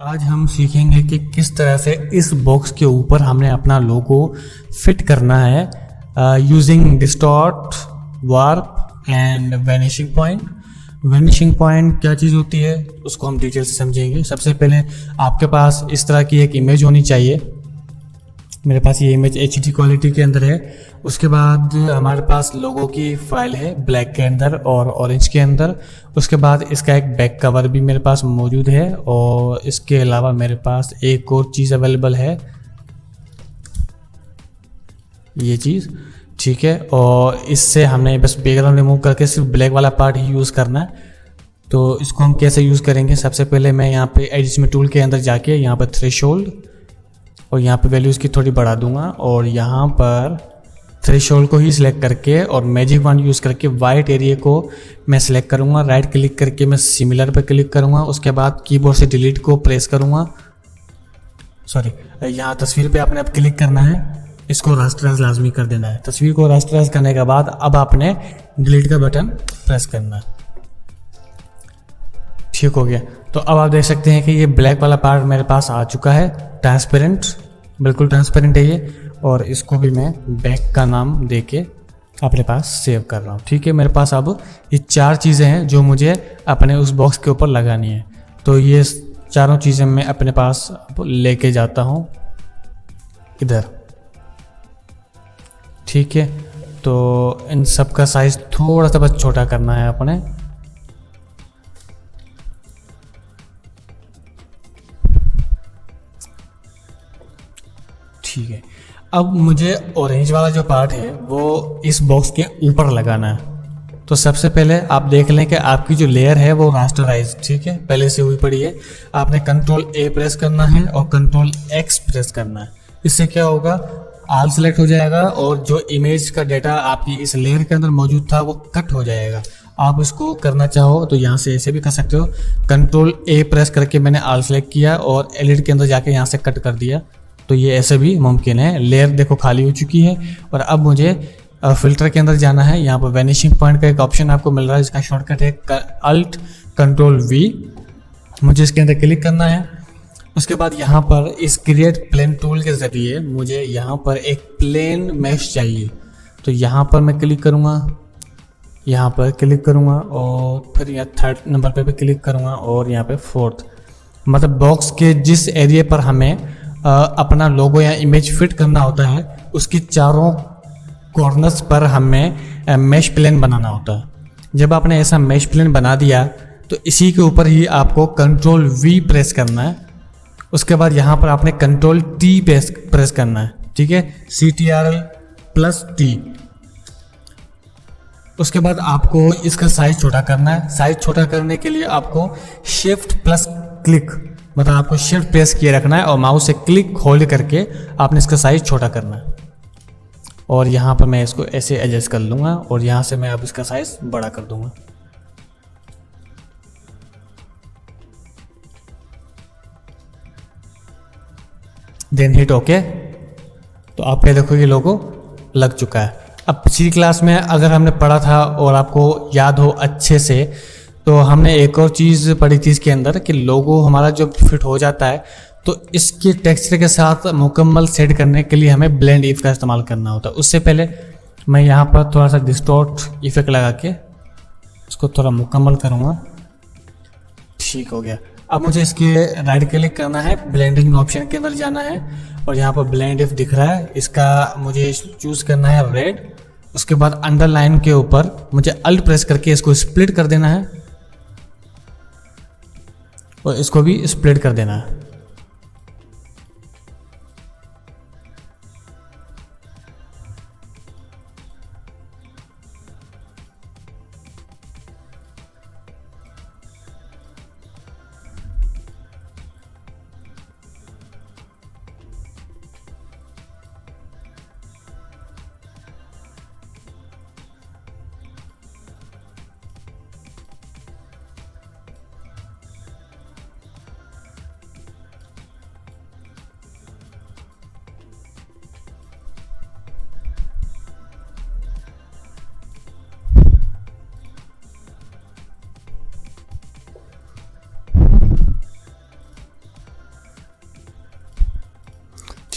आज हम सीखेंगे कि किस तरह से इस बॉक्स के ऊपर हमने अपना लोगो फिट करना है using distort, warp and vanishing point. Vanishing point क्या चीज़ होती है उसको हम डिटेल से समझेंगे। सबसे पहले आपके पास इस तरह की एक इमेज होनी चाहिए। मेरे पास ये इमेज HD क्वालिटी के अंदर है। उसके बाद हमारे पास लोगो की फाइल है ब्लैक के अंदर और ऑरेंज के अंदर। उसके बाद इसका एक बैक कवर भी मेरे पास मौजूद है और इसके अलावा मेरे पास एक और चीज़ अवेलेबल है, ये चीज़, ठीक है। और इससे हमने बस बैकग्राउंड रिमूव करके सिर्फ ब्लैक वाला पार्ट ही यूज़ करना है। तो इसको हम कैसे यूज़ करेंगे, सबसे पहले मैं यहाँ पे एडजस्टमेंट टूल के अंदर जाके यहाँ पर थ्रेशोल्ड और यहाँ पे वैल्यूज़ की थोड़ी बढ़ा दूंगा और यहाँ पर थ्रेशोल्ड को ही सिलेक्ट करके और मैजिक वॉन्ड यूज़ करके वाइट एरिया को मैं सिलेक्ट करूँगा। राइट क्लिक करके मैं सिमिलर पे क्लिक करूँगा। उसके बाद कीबोर्ड से डिलीट को प्रेस करूँगा। सॉरी, यहाँ तस्वीर पे आपने अब क्लिक करना है, इसको रास्टराइज लाजमी कर देना है। तस्वीर को रास्टराइज करने के बाद अब आपने डिलीट का बटन प्रेस करना है। ठीक हो गया। तो अब आप देख सकते हैं कि ये ब्लैक वाला पार्ट मेरे पास आ चुका है, ट्रांसपेरेंट, बिल्कुल ट्रांसपेरेंट है ये। और इसको भी मैं बैक का नाम देके अपने पास सेव कर रहा हूँ। ठीक है, मेरे पास अब ये चार चीज़ें हैं जो मुझे अपने उस बॉक्स के ऊपर लगानी है। तो ये चारों चीज़ें मैं अपने पास अब लेके जाता हूँ इधर। ठीक है, तो इन सब का साइज थोड़ा सा बस छोटा करना है अपने। ठीक है, अब मुझे ऑरेंज वाला जो पार्ट है वो इस बॉक्स के ऊपर लगाना है। तो सबसे पहले आप देख लें कि आपकी जो लेयर है वो रास्टराइज, ठीक है, पहले से हुई पड़ी है। आपने Ctrl+A प्रेस करना है और Ctrl+X प्रेस करना है। इससे क्या होगा, ऑल सेलेक्ट हो जाएगा और जो इमेज का डाटा आपकी इस लेयर के अंदर मौजूद था वो कट हो जाएगा। आप इसको करना चाहो तो यहाँ से ऐसे भी कर सकते हो। Ctrl+A प्रेस करके मैंने ऑल सेलेक्ट किया और एडिट के अंदर जाके यहाँ से कट कर दिया, तो ये ऐसे भी मुमकिन है। लेयर देखो खाली हो चुकी है। और अब मुझे फिल्टर के अंदर जाना है। यहाँ पर वैनिशिंग पॉइंट का एक ऑप्शन आपको मिल रहा है, इसका शॉर्टकट है Alt+Ctrl+V। मुझे इसके अंदर क्लिक करना है। उसके बाद यहाँ पर इस क्रिएट प्लेन टूल के ज़रिए मुझे यहाँ पर एक प्लेन मैश चाहिए। तो यहाँ पर मैं क्लिक करूँगा, यहाँ पर क्लिक करूँगा और फिर यहाँ 3rd नंबर पे भी क्लिक करूँगा और यहाँ पे 4th, मतलब बॉक्स के जिस एरिया पर हमें अपना लोगो या इमेज फिट करना होता है उसकी चारों कॉर्नर्स पर हमें मैश प्लेन बनाना होता है। जब आपने ऐसा मैश प्लेन बना दिया तो इसी के ऊपर ही आपको Ctrl+V प्रेस करना है। उसके बाद यहाँ पर आपने Ctrl+T प्रेस करना है, ठीक है, Ctrl+T। उसके बाद आपको इसका साइज छोटा करना है। साइज छोटा करने के लिए आपको Shift+क्लिक, मतलब आपको शिफ्ट प्रेस किए रखना है और माउस से क्लिक होल्ड करके आपने इसका साइज छोटा करना है। और यहाँ पर मैं इसको ऐसे एडजस्ट कर लूँगा और यहाँ से मैं अब इसका साइज बड़ा कर दूँगा। Then hit okay. तो आप क्या देखो, ये लोगो लग चुका है। अब पिछली क्लास में अगर हमने पढ़ा था और आपको याद हो अच्छे से, तो हमने एक और चीज़ पढ़ी थी इसके अंदर कि लोगो हमारा जो फिट हो जाता है तो इसके टेक्सचर के साथ मुकम्मल सेट करने के लिए हमें ब्लेंड इफ का इस्तेमाल करना होता है। उससे पहले मैं यहाँ पर थोड़ा सा डिस्टॉर्ट इफेक्ट लगा के इसको थोड़ा मुकम्मल करूँगा। ठीक हो गया। अब मुझे इसके राइट क्लिक करना है, ब्लेंडिंग ऑप्शन के अंदर जाना है और यहाँ पर ब्लेंड इफ दिख रहा है, इसका मुझे चूज़ करना है रेड। उसके बाद अंडरलाइन के ऊपर मुझे अल्ट प्रेस करके इसको स्प्लिट कर देना है और इसको भी स्प्लिट कर देना है।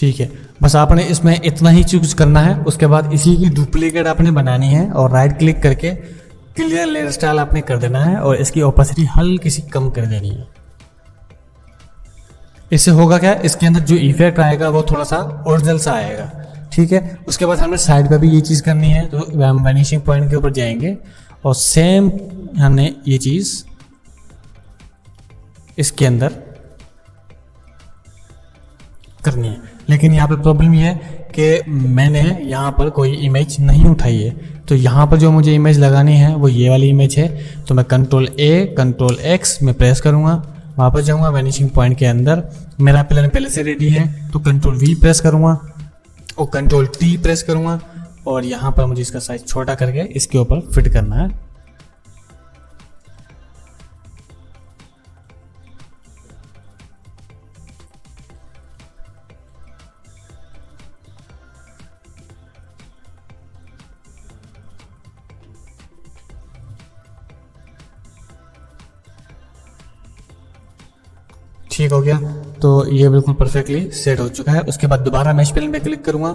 ठीक है, बस आपने इसमें इतना ही चूज करना है। उसके बाद इसी की डुप्लीकेट आपने बनानी है और राइट क्लिक करके क्लियर लेयर स्टाइल आपने कर देना है और इसकी ओपेसिटी हल्की सी कम कर देनी है। इससे होगा क्या, इसके अंदर जो इफेक्ट आएगा वो थोड़ा सा ओरिजिनल सा आएगा। ठीक है, उसके बाद हमें साइड पे भी ये चीज़ करनी है, तो हम वैनिशिंग पॉइंट के ऊपर जाएंगे और सेम हमने ये चीज़ इसके अंदर करनी है। लेकिन यहाँ पे प्रॉब्लम ये है कि मैंने यहाँ पर कोई इमेज नहीं उठाई है, तो यहाँ पर जो मुझे इमेज लगानी है वो ये वाली इमेज है। तो मैं Ctrl+A, Ctrl+X में प्रेस करूँगा, वापस जाऊँगा वैनिशिंग पॉइंट के अंदर। मेरा प्लान पहले से रेडी है, तो Ctrl+V प्रेस करूँगा और Ctrl+T प्रेस करूँगा और यहाँ पर मुझे इसका साइज छोटा करके इसके ऊपर फिट करना है। ठीक हो गया, तो ये बिल्कुल परफेक्टली सेट हो चुका है। उसके बाद दोबारा मैश प्लेन पे क्लिक करूँगा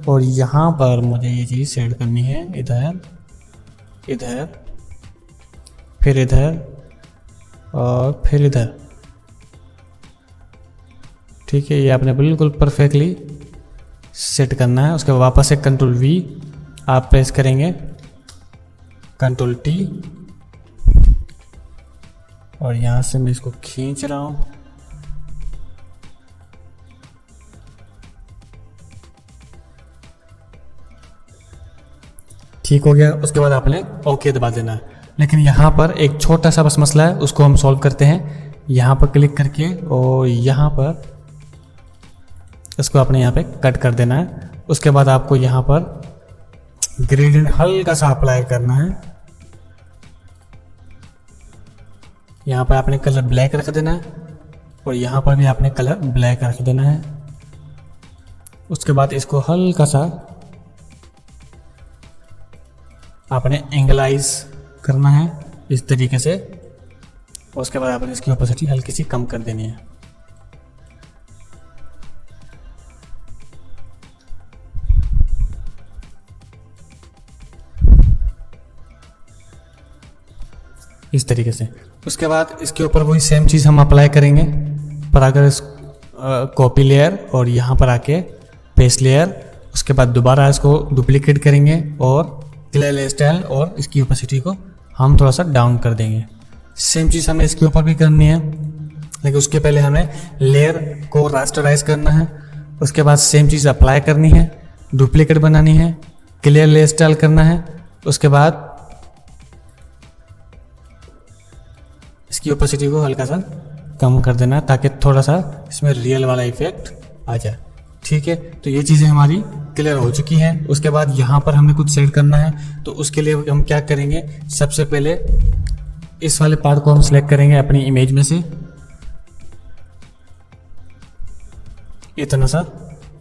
और यहाँ पर मुझे ये चीज़ सेट करनी है, इधर इधर फिर इधर और फिर इधर। ठीक है, ये आपने बिल्कुल परफेक्टली सेट करना है। उसके बाद वापस से Ctrl+V आप प्रेस करेंगे, Ctrl+T और यहाँ से मैं इसको खींच रहा हूँ। ठीक हो गया, उसके बाद आपने ओके दबा देना है। लेकिन यहाँ पर एक छोटा सा बस मसला है, उसको हम सॉल्व करते हैं। यहाँ पर क्लिक करके और यहाँ पर इसको आपने यहाँ पे कट कर देना है। उसके बाद आपको यहाँ पर ग्रेडियंट हल्का सा अप्लाई करना है। यहाँ पर आपने कलर ब्लैक रख देना है और यहाँ पर भी आपने कलर ब्लैक रख देना है। उसके बाद इसको हल्का सा आपने एंगलाइज करना है इस तरीके से। उसके बाद आपने इसकी ओपेसिटी हल्की सी कम कर देनी है। इस तरीके से। उसके बाद इसके ऊपर वही सेम चीज़ हम अप्लाई करेंगे, पर अगर इस कॉपी लेयर और यहाँ पर आके पेस्ट लेयर, उसके बाद दोबारा इसको डुप्लीकेट करेंगे और क्लियर स्टाइल और इसकी ओपेसिटी को हम थोड़ा सा डाउन कर देंगे। सेम चीज़ हमें इसके ऊपर भी करनी है, लेकिन उसके पहले हमें लेयर को रास्टराइज करना है। उसके बाद सेम चीज़ अप्लाई करनी है, डुप्लीकेट बनानी है, क्लियर लेयर स्टाइल करना है। उसके बाद इसकी ओपेसिटी को हल्का सा कम कर देना है ताकि थोड़ा सा इसमें रियल वाला इफेक्ट आ जाए। ठीक है, तो ये चीज़ें हमारी क्लियर हो चुकी हैं। उसके बाद यहाँ पर हमें कुछ सेट करना है, तो उसके लिए हम क्या करेंगे, सबसे पहले इस वाले पार्ट को हम सिलेक्ट करेंगे अपनी इमेज में से इतना सा,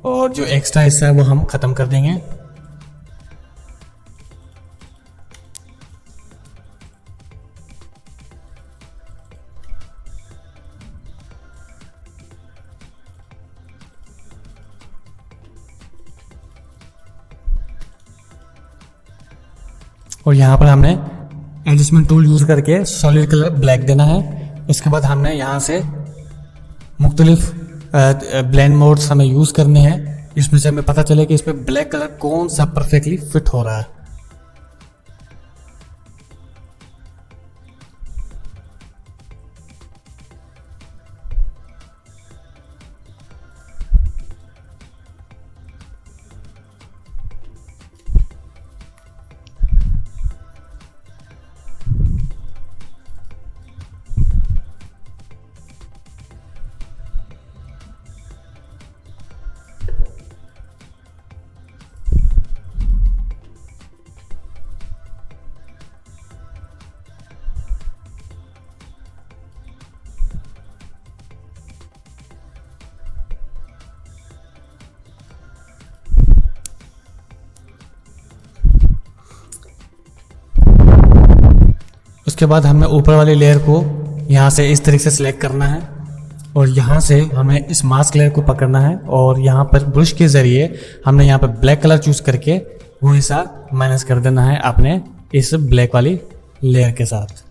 और जो एक्स्ट्रा हिस्सा है वो हम ख़त्म कर देंगे। और यहाँ पर हमने एडजस्टमेंट टूल यूज़ करके सॉलिड कलर ब्लैक देना है। उसके बाद हमने यहाँ से मुख्तलिफ ब्लेंड मोड्स हमें यूज़ करने हैं, इसमें से हमें पता चले कि इस पर ब्लैक कलर कौन सा परफेक्टली फिट हो रहा है। उसके बाद हमें ऊपर वाली लेयर को यहाँ से इस तरीके से सिलेक्ट करना है और यहाँ से हमें इस मास्क लेयर को पकड़ना है और यहाँ पर ब्रश के ज़रिए हमने यहाँ पर ब्लैक कलर चूज़ करके वो हिस्सा माइनस कर देना है अपने इस ब्लैक वाली लेयर के साथ।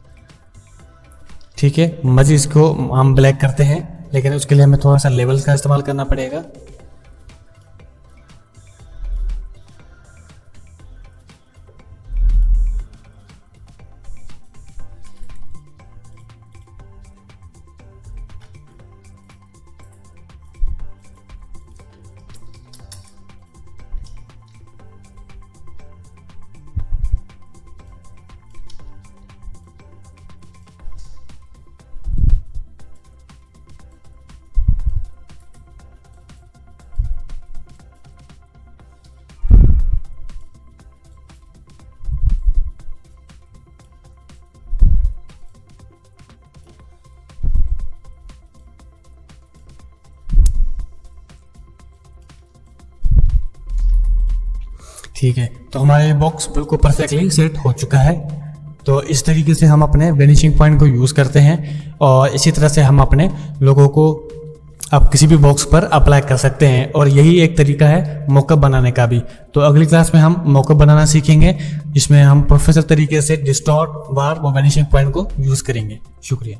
ठीक है, मज़े इसको हम ब्लैक करते हैं, लेकिन उसके लिए हमें थोड़ा सा लेवल्स का इस्तेमाल करना पड़ेगा। ठीक है, तो हमारा ये बॉक्स बिल्कुल परफेक्टली सेट हो चुका है। तो इस तरीके से हम अपने वेनिशिंग पॉइंट को यूज़ करते हैं और इसी तरह से हम अपने लोगों को अब किसी भी बॉक्स पर अप्लाई कर सकते हैं, और यही एक तरीका है मॉकअप बनाने का भी। तो अगली क्लास में हम मॉकअप बनाना सीखेंगे, जिसमें हम प्रोफेशनल तरीके से डिस्टॉर्ट, वार्प और वेनिशिंग पॉइंट को यूज़ करेंगे। शुक्रिया।